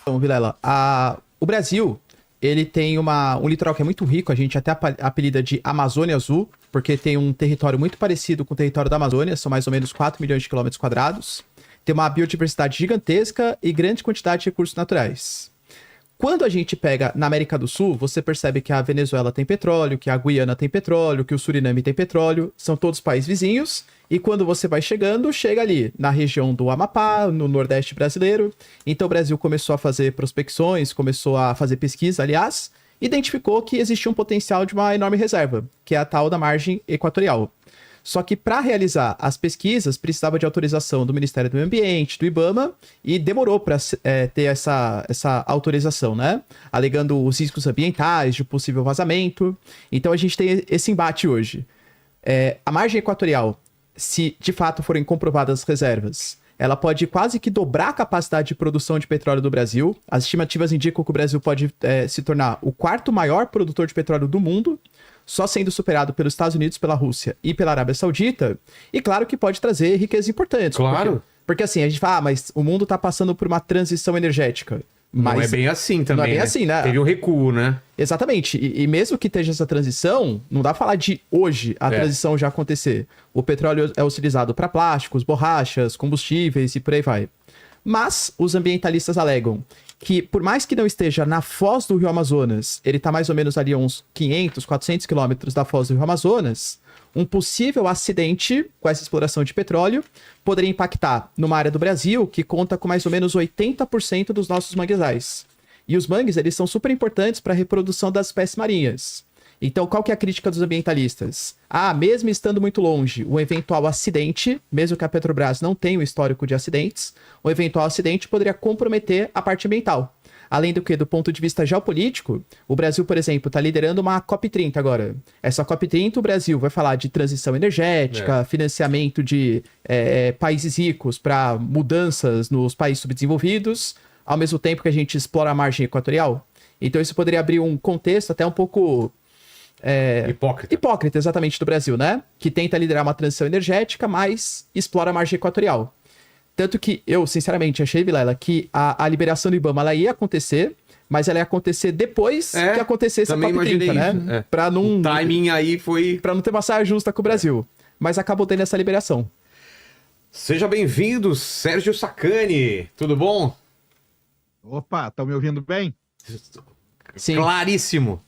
Então, Vilela, o Brasil, ele tem um litoral que é muito rico, a gente até apelida de Amazônia Azul, porque tem um território muito parecido com o território da Amazônia, são mais ou menos 4 milhões de quilômetros quadrados. Tem uma biodiversidade gigantesca e grande quantidade de recursos naturais. Quando a gente pega na América do Sul, você percebe que a Venezuela tem petróleo, que a Guiana tem petróleo, que o Suriname tem petróleo, são todos países vizinhos. E quando você vai chegando, chega ali na região do Amapá, no Nordeste brasileiro. Então o Brasil começou a fazer prospecções, começou a fazer pesquisa, aliás, identificou que existia um potencial de uma enorme reserva, que é a tal da margem equatorial. Só que para realizar as pesquisas precisava de autorização do Ministério do Meio Ambiente, do IBAMA, e demorou para ter essa autorização, né? Alegando os riscos ambientais, de possível vazamento. Então a gente tem esse embate hoje. A margem equatorial, se de fato forem comprovadas as reservas, ela pode quase que dobrar a capacidade de produção de petróleo do Brasil. As estimativas indicam que o Brasil pode se tornar o quarto maior produtor de petróleo do mundo, só sendo superado pelos Estados Unidos, pela Rússia e pela Arábia Saudita. E claro que pode trazer riquezas importantes. Claro. Porque assim, a gente fala, mas o mundo está passando por uma transição energética. Mas não é bem assim também, não é bem né? assim, né? Teve um recuo, né? Exatamente. E mesmo que esteja essa transição, não dá pra falar de hoje a transição já acontecer. O petróleo é utilizado para plásticos, borrachas, combustíveis e por aí vai. Mas os ambientalistas alegam que, por mais que não esteja na foz do Rio Amazonas, ele está mais ou menos ali a uns 500, 400 quilômetros da foz do Rio Amazonas, um possível acidente com essa exploração de petróleo poderia impactar numa área do Brasil que conta com mais ou menos 80% dos nossos manguezais. E os mangues, eles são super importantes para a reprodução das espécies marinhas. Então, qual que é a crítica dos ambientalistas? Mesmo estando muito longe, um eventual acidente, mesmo que a Petrobras não tenha um histórico de acidentes, um eventual acidente poderia comprometer a parte ambiental. Além do que, do ponto de vista geopolítico, o Brasil, por exemplo, está liderando uma COP30 agora. Essa COP30, o Brasil vai falar de transição energética, financiamento de países ricos para mudanças nos países subdesenvolvidos, ao mesmo tempo que a gente explora a margem equatorial. Então isso poderia abrir um contexto até um pouco hipócrita, exatamente, do Brasil, né? Que tenta liderar uma transição energética, mas explora a margem equatorial. Tanto que eu, sinceramente, achei, Vilela, que a liberação do IBAMA ela ia acontecer, mas ela ia acontecer depois que acontecesse a COP30, né? Pra não, o timing aí foi... Pra não ter uma saia justa com o Brasil. Mas acabou tendo essa liberação. Seja bem-vindo, Sérgio Sacani. Tudo bom? Opa, estão me ouvindo bem? Sim. Claríssimo.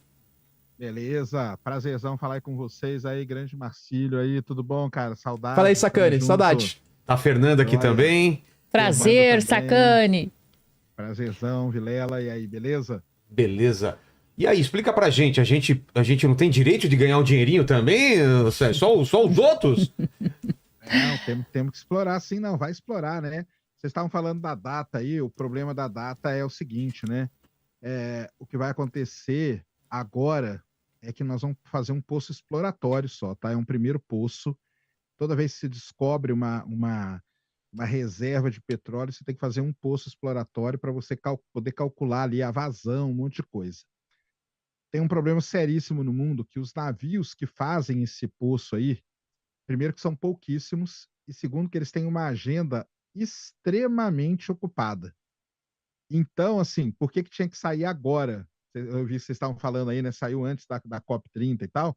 Beleza, prazerzão falar aí com vocês aí, grande Marcílio aí, tudo bom, cara? Saudade. Fala aí, Sacani, saudade. Tá a Fernanda aqui também. Prazer, Sacani. Prazerzão, Vilela, e aí, beleza? Beleza. E aí, explica pra gente, a gente não tem direito de ganhar um dinheirinho também? Só os outros? Não, temos que explorar sim, não, vai explorar, né? Vocês estavam falando da data aí, o problema da data é o seguinte, né? O que vai acontecer agora é que nós vamos fazer um poço exploratório só, tá? É um primeiro poço. Toda vez que se descobre uma reserva de petróleo, você tem que fazer um poço exploratório para você poder calcular ali a vazão, um monte de coisa. Tem um problema seríssimo no mundo que os navios que fazem esse poço aí, primeiro que são pouquíssimos, e segundo que eles têm uma agenda extremamente ocupada. Então, assim, por que tinha que sair agora? Eu vi que vocês estavam falando aí, né? Saiu antes da COP30 e tal.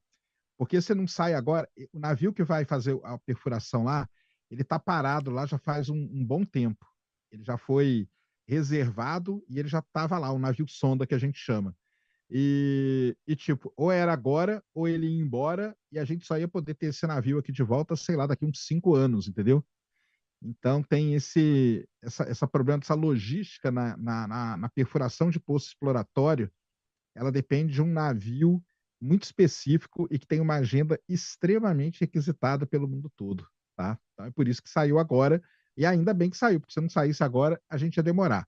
Porque você não sai agora? O navio que vai fazer a perfuração lá, ele está parado lá já faz um bom tempo. Ele já foi reservado e ele já estava lá, o navio sonda que a gente chama. Tipo, ou era agora, ou ele ia embora, e a gente só ia poder ter esse navio aqui de volta, sei lá, daqui uns 5 anos, entendeu? Então tem essa problema dessa logística na perfuração de poço exploratório, ela depende de um navio muito específico e que tem uma agenda extremamente requisitada pelo mundo todo, tá? Então é por isso que saiu agora, e ainda bem que saiu, porque se não saísse agora, a gente ia demorar.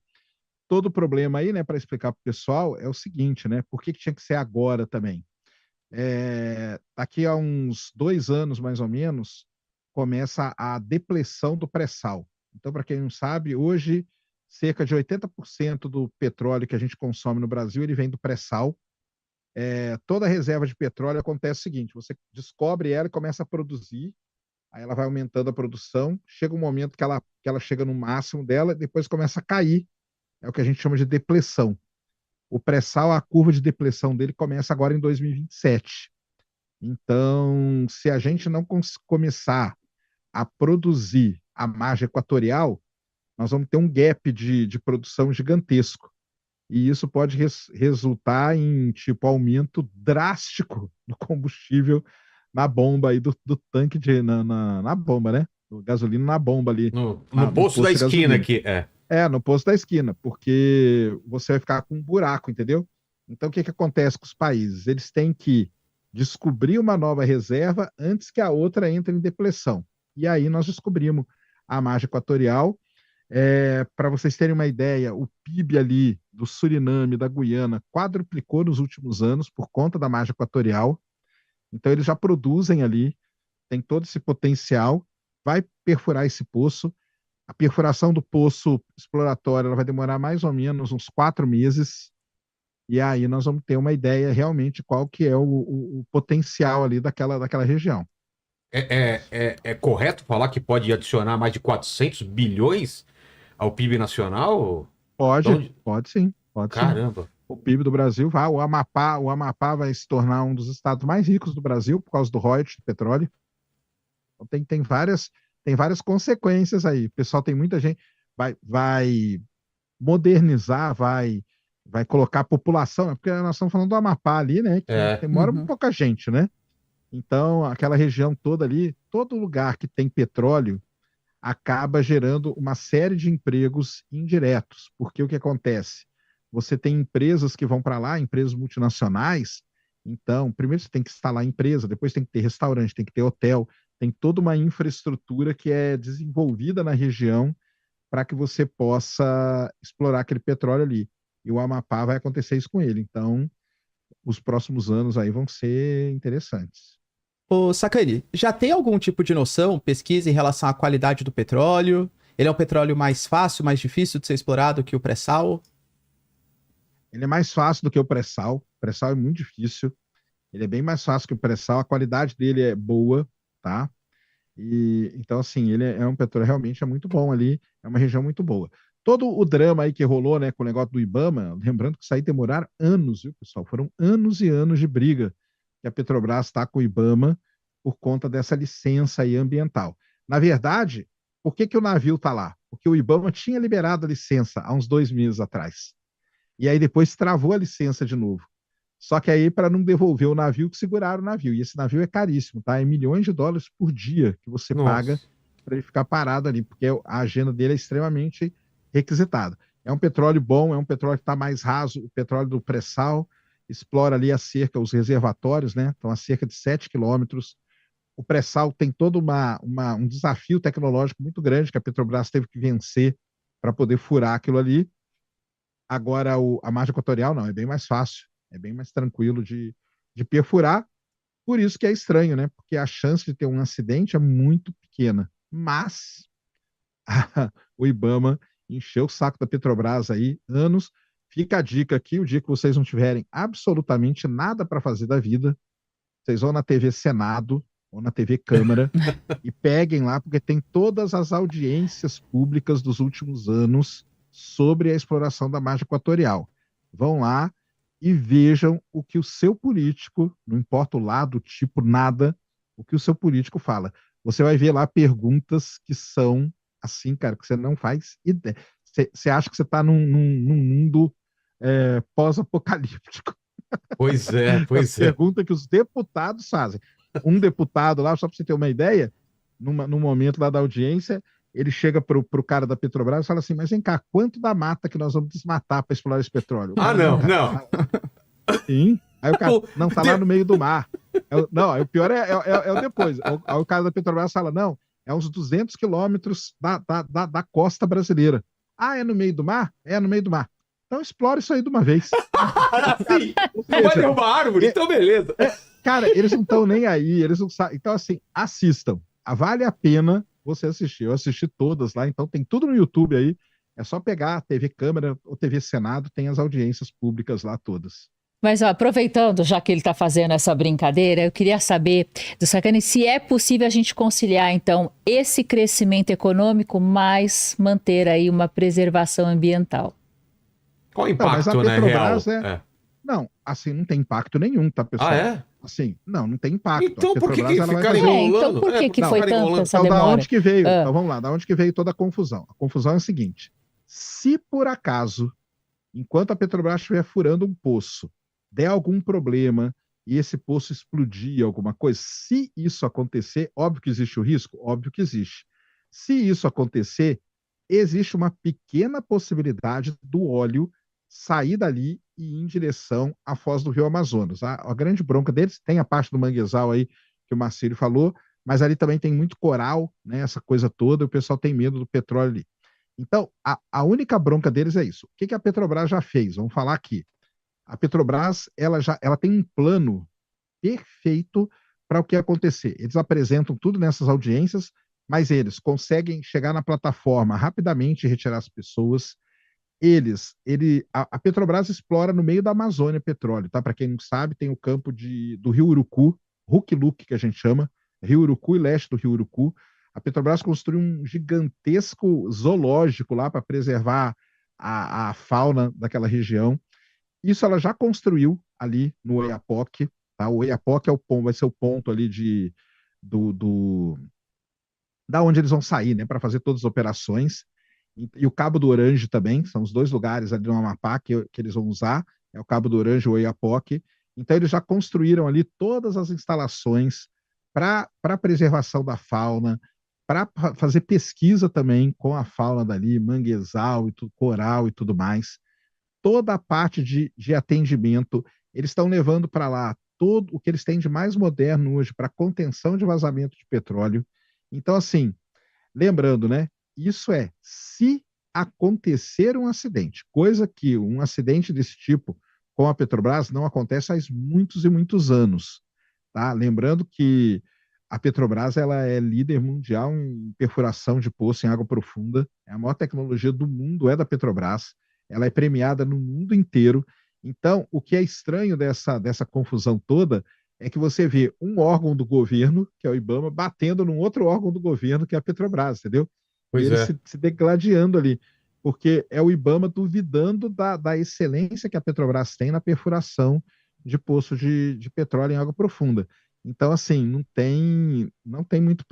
Todo o problema aí, né, para explicar para o pessoal, é o seguinte, né? Por que tinha que ser agora também? Daqui a uns 2 anos, mais ou menos, começa a depleção do pré-sal. Então, para quem não sabe, hoje, cerca de 80% do petróleo que a gente consome no Brasil, ele vem do pré-sal. Toda reserva de petróleo acontece o seguinte, você descobre ela e começa a produzir, aí ela vai aumentando a produção, chega um momento que ela chega no máximo dela, depois começa a cair é o que a gente chama de depleção. O pré-sal, a curva de depleção dele começa agora em 2027. Então, se a gente não começar a produzir a margem equatorial, nós vamos ter um gap de produção gigantesco. E isso pode resultar em tipo aumento drástico do combustível na bomba aí do tanque na bomba, né? Do gasolina na bomba ali. No posto da esquina aqui, no posto da esquina, porque você vai ficar com um buraco, entendeu? Então, o que acontece com os países? Eles têm que descobrir uma nova reserva antes que a outra entre em depleção. E aí nós descobrimos a margem equatorial. Para vocês terem uma ideia, o PIB ali do Suriname, da Guiana, quadruplicou nos últimos anos por conta da margem equatorial. Então, eles já produzem ali, tem todo esse potencial, vai perfurar esse poço. A perfuração do poço exploratório ela vai demorar mais ou menos uns 4 meses. E aí nós vamos ter uma ideia realmente qual que é o potencial ali daquela região. É correto falar que pode adicionar mais de 400 bilhões ao PIB nacional? Pode sim. Caramba. O PIB do Brasil vai, o Amapá vai se tornar um dos estados mais ricos do Brasil por causa do royalties do petróleo. Então, tem várias consequências aí. O pessoal tem muita gente, vai modernizar, vai colocar a população, porque nós estamos falando do Amapá ali, né? Que mora pouca gente, né? Então, aquela região toda ali, todo lugar que tem petróleo acaba gerando uma série de empregos indiretos. Porque o que acontece? Você tem empresas que vão para lá, empresas multinacionais. Então, primeiro você tem que instalar a empresa, depois tem que ter restaurante, tem que ter hotel, tem toda uma infraestrutura que é desenvolvida na região para que você possa explorar aquele petróleo ali. E o Amapá vai acontecer isso com ele. Então, os próximos anos aí vão ser interessantes. Ô, Sacani, já tem algum tipo de noção, pesquisa em relação à qualidade do petróleo? Ele é um petróleo mais fácil, mais difícil de ser explorado que o pré-sal? Ele é mais fácil do que o pré-sal. O pré-sal é muito difícil. Ele é bem mais fácil que o pré-sal. A qualidade dele é boa, tá? Então, assim, ele é um petróleo realmente muito bom ali. É uma região muito boa. Todo o drama aí que rolou, né, com o negócio do IBAMA, lembrando que isso aí demoraram anos, viu, pessoal? Foram anos e anos de briga que a Petrobras está com o IBAMA por conta dessa licença aí ambiental. Na verdade, por que o navio está lá? Porque o IBAMA tinha liberado a licença há uns 2 meses atrás. E aí depois travou a licença de novo. Só que aí, para não devolver o navio, que seguraram o navio. E esse navio é caríssimo, tá? É milhões de dólares por dia que você paga para ele ficar parado ali, porque a agenda dele é extremamente requisitada. É um petróleo bom, é um petróleo que está mais raso, o petróleo do pré-sal, explora ali os reservatórios, né? Estão a cerca de 7 quilômetros. O pré-sal tem todo um desafio tecnológico muito grande que a Petrobras teve que vencer para poder furar aquilo ali. Agora, a margem equatorial não, é bem mais fácil, é bem mais tranquilo de perfurar. Por isso que é estranho, né? Porque a chance de ter um acidente é muito pequena. Mas o IBAMA encheu o saco da Petrobras aí, anos. Fica a dica aqui, o dia que vocês não tiverem absolutamente nada para fazer da vida, vocês vão na TV Senado ou na TV Câmara e peguem lá, porque tem todas as audiências públicas dos últimos anos sobre a exploração da margem equatorial. Vão lá e vejam o que o seu político, não importa o lado, o tipo, nada, o que o seu político fala. Você vai ver lá perguntas que são assim, cara, que você não faz ideia. Você acha que você está num mundo pós-apocalíptico. Pois é. Pergunta que os deputados fazem. Um deputado lá, só para você ter uma ideia, num momento lá da audiência, ele chega pro cara da Petrobras e fala assim, mas vem cá, quanto da mata que nós vamos desmatar para explorar esse petróleo? Não. Sim. Aí o cara, não, tá lá no meio do mar. Não, aí o pior é o depois. Aí o cara da Petrobras fala, não, é uns 200 quilômetros da costa brasileira. Ah, é no meio do mar? É no meio do mar. Então explora isso aí de uma vez. Sim, não vai derrubar árvore, então beleza. Cara, eles não estão nem aí, eles não sabem. Então, assim, assistam. Vale a pena você assistir. Eu assisti todas lá, então tem tudo no YouTube aí. É só pegar a TV Câmara ou TV Senado, tem as audiências públicas lá todas. Mas ó, aproveitando, já que ele está fazendo essa brincadeira, eu queria saber do Sacani se é possível a gente conciliar, então, esse crescimento econômico mais manter aí uma preservação ambiental. Qual o Então, mas a impacto, né, real? Petrobras Não, assim, não tem impacto nenhum, tá, pessoal? Ah, é? Assim, não tem impacto. Então A por que Petrobras, ela vai ficaram fazer... então enrolando? por que porque que foi ficaram tanta enrolando. essa Então, da demora? onde que veio? Ah. Então, vamos lá, da onde que veio toda a confusão? A confusão é a seguinte: se por acaso, enquanto a Petrobras estiver furando um poço, der algum problema e esse poço explodir alguma coisa, se isso acontecer, óbvio que existe o risco? Óbvio que existe. Se isso acontecer, existe uma pequena possibilidade do óleo sair dali e ir em direção à foz do Rio Amazonas. A grande bronca deles tem a parte do manguezal aí que o Marcílio falou, mas ali também tem muito coral, né, essa coisa toda, e o pessoal tem medo do petróleo ali. Então, a única bronca deles é isso. O que a Petrobras já fez? Vamos falar aqui. A Petrobras, ela tem um plano perfeito para o que acontecer. Eles apresentam tudo nessas audiências, mas eles conseguem chegar na plataforma rapidamente e retirar as pessoas. A Petrobras explora no meio da Amazônia petróleo, tá? Para quem não sabe, tem o campo do Rio Urucu, Huc-Luc, que a gente chama, Rio Urucu e leste do Rio Urucu. A Petrobras construiu um gigantesco zoológico lá para preservar a fauna daquela região. Isso ela já construiu ali no Oiapoque, tá? O Oiapoque vai ser o ponto ali do, do, da onde eles vão sair, né, para fazer todas as operações. E o Cabo do Orange também, são os dois lugares ali no Amapá que eles vão usar, é o Cabo do Orange e o Oiapoque. Então eles já construíram ali todas as instalações para preservação da fauna, para fazer pesquisa também com a fauna dali, manguezal, coral e tudo mais. Toda a parte de atendimento, eles estão levando para lá todo o que eles têm de mais moderno hoje para contenção de vazamento de petróleo. Então, assim, lembrando, né? Isso é se acontecer um acidente, coisa que um acidente desse tipo com a Petrobras não acontece há muitos e muitos anos, tá? Lembrando que a Petrobras ela é líder mundial em perfuração de poço em água profunda, é a maior tecnologia do mundo é da Petrobras, ela é premiada no mundo inteiro. Então, o que é estranho dessa confusão toda é que você vê um órgão do governo, que é o IBAMA, batendo num outro órgão do governo, que é a Petrobras, entendeu? E Pois eles é. se degladiando ali, porque é o IBAMA duvidando da excelência que a Petrobras tem na perfuração de poço de petróleo em água profunda. Então, assim, não tem muito.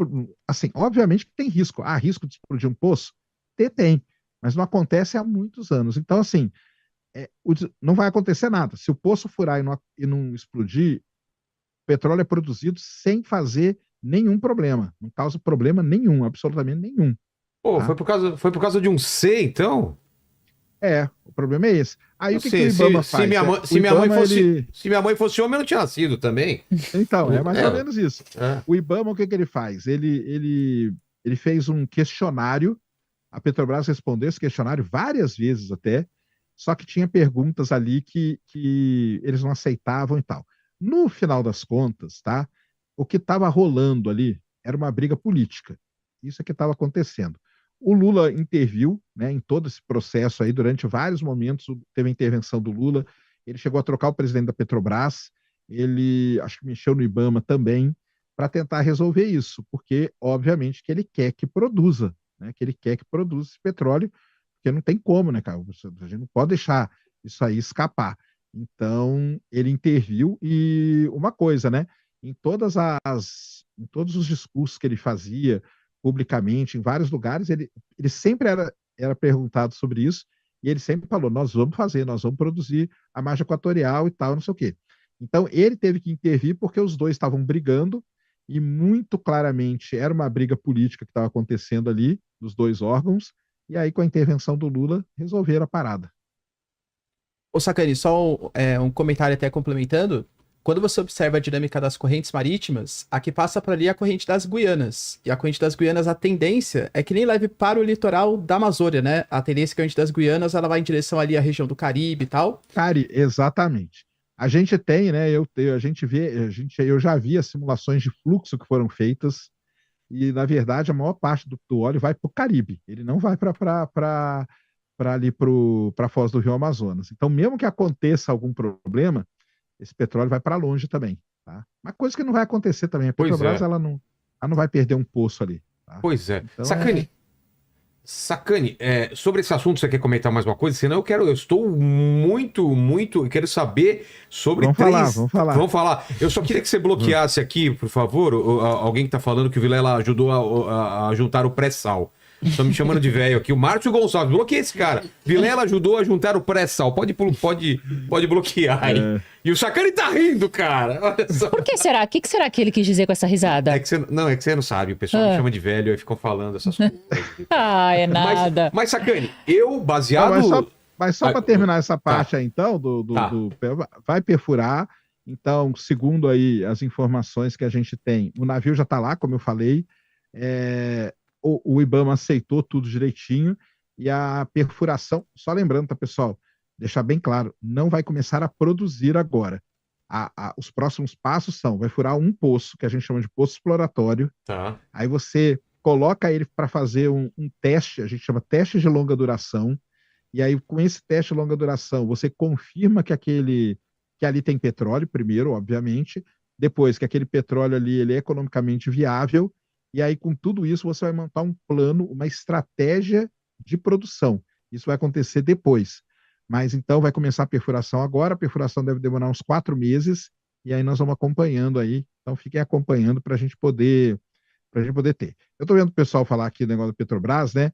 Assim, obviamente que tem risco. Há risco de explodir um poço? Tem, mas não acontece há muitos anos. Então, assim, não vai acontecer nada. Se o poço furar e não explodir, o petróleo é produzido sem fazer nenhum problema. Não causa problema nenhum, absolutamente nenhum. Pô, Tá? foi por causa de um C, então? O problema é esse. Aí o que o Assim, IBAMA se faz? minha mãe, O se minha mãe IBAMA, fosse, ele... se minha mãe fosse homem, eu não tinha nascido também. Então, é mais ou É, menos isso. é. O IBAMA, o que ele faz? Ele fez um questionário, a Petrobras respondeu esse questionário várias vezes até, só que tinha perguntas ali que eles não aceitavam e tal. No final das contas, tá? O que estava rolando ali era uma briga política. Isso é que estava acontecendo. O Lula interviu, né, em todo esse processo aí, durante vários momentos teve a intervenção do Lula. Ele chegou a trocar o presidente da Petrobras, ele acho que mexeu no IBAMA também, para tentar resolver isso, porque, obviamente, que ele quer que produza, né, que ele quer que produza esse petróleo, porque não tem como, né, cara? A gente não pode deixar isso aí escapar. Então, ele interviu e uma coisa, né? Em todos os discursos que ele fazia publicamente, em vários lugares, ele sempre era perguntado sobre isso e ele sempre falou: nós vamos fazer, nós vamos produzir a margem equatorial e tal, não sei o quê. Então, ele teve que intervir porque os dois estavam brigando e muito claramente era uma briga política que estava acontecendo ali, nos dois órgãos, e aí, com a intervenção do Lula, resolveram a parada. Ô, Sacani, só um comentário até complementando. Quando você observa a dinâmica das correntes marítimas, a que passa por ali é a corrente das Guianas. E a corrente das Guianas, a tendência é que nem leve para o litoral da Amazônia, né? A tendência é que a corrente das Guianas, ela vai em direção ali à região do Caribe e tal. Cari, exatamente. A gente tem, né? A gente vê, eu já vi as simulações de fluxo que foram feitas, e na verdade a maior parte do óleo vai para o Caribe. Ele não vai para ali para a foz do Rio Amazonas. Então, mesmo que aconteça algum problema, esse petróleo vai para longe também, tá? Uma coisa que não vai acontecer também. A Pois Petrobras é. ela não vai perder um poço ali, tá? Pois é. Então Sacani, Sacani, sobre esse assunto, você quer comentar mais uma coisa? Senão eu estou eu quero saber sobre Vamos falar. Vamos falar. Eu só queria que você bloqueasse aqui, por favor, alguém que tá falando que o Vilela ajudou a juntar o pré-sal. Estão me chamando de velho aqui. O Márcio Gonçalves, bloqueia esse cara. Vilela ajudou a juntar o pré-sal. Pode bloquear aí. E o Sacani tá rindo, cara. Olha só. Por que será? O que será que ele quis dizer com essa risada? É que você não sabe. O pessoal me chama de velho e ficam falando essas coisas. Ah, é nada. Mas Sacani, eu baseado... Mas só para terminar essa parte tá. aí, então, vai perfurar. Então, segundo aí as informações que a gente tem, o navio já está lá, como eu falei. O IBAMA aceitou tudo direitinho. E a perfuração, só lembrando, tá, pessoal? Deixar bem claro, não vai começar a produzir agora. Os próximos passos vai furar um poço, que a gente chama de poço exploratório. Tá. Aí você coloca ele para fazer um teste, a gente chama teste de longa duração. E aí, com esse teste de longa duração, você confirma que ali tem petróleo, primeiro, obviamente. Depois, que aquele petróleo ali ele é economicamente viável. E aí, com tudo isso, você vai montar um plano, uma estratégia de produção. Isso vai acontecer depois. Mas então vai começar a perfuração agora. A perfuração deve demorar uns 4 meses. E aí nós vamos acompanhando aí. Então, fiquem acompanhando para a gente poder ter. Eu estou vendo o pessoal falar aqui do negócio da Petrobras, né?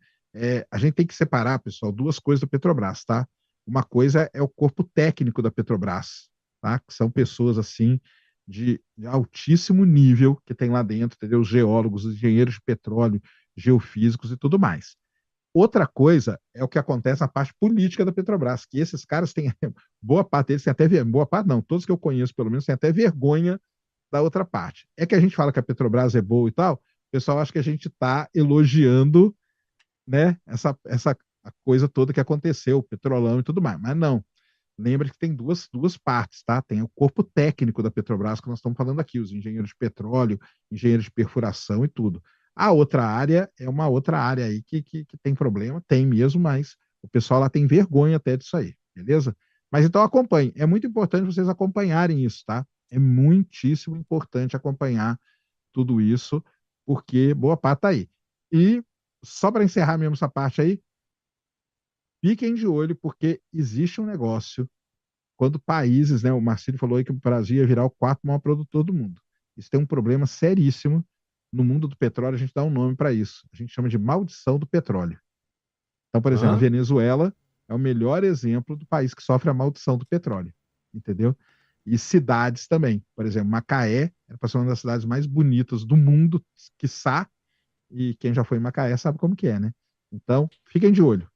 A gente tem que separar, pessoal, duas coisas da Petrobras, tá? Uma coisa é o corpo técnico da Petrobras, tá? Que são pessoas, assim, de altíssimo nível que tem lá dentro, entendeu? Os geólogos, os engenheiros de petróleo, geofísicos e tudo mais. Outra coisa é o que acontece na parte política da Petrobras, que esses caras têm, boa parte deles tem até, boa parte não, todos que eu conheço pelo menos têm até vergonha da outra parte. É que a gente fala que a Petrobras é boa e tal, o pessoal acha que a gente está elogiando, né, essa a coisa toda que aconteceu, o petrolão e tudo mais, mas não. Lembra que tem duas partes, tá? Tem o corpo técnico da Petrobras, que nós estamos falando aqui, os engenheiros de petróleo, engenheiros de perfuração e tudo. A outra área é uma outra área aí que tem problema, tem mesmo, mas o pessoal lá tem vergonha até disso aí, beleza? Mas então acompanhe. É muito importante vocês acompanharem isso, tá? É muitíssimo importante acompanhar tudo isso, porque boa parte tá aí. E só para encerrar mesmo essa parte aí, fiquem de olho, porque existe um negócio, quando países, né, o Marcelo falou aí que o Brasil ia virar o quarto maior produtor do mundo. Isso tem um problema seríssimo. No mundo do petróleo, a gente dá um nome para isso. A gente chama de maldição do petróleo. Então, por exemplo, a Venezuela é o melhor exemplo do país que sofre a maldição do petróleo. Entendeu? E cidades também. Por exemplo, Macaé era para ser uma das cidades mais bonitas do mundo, quiçá, e quem já foi em Macaé sabe como que é, né? Então, fiquem de olho.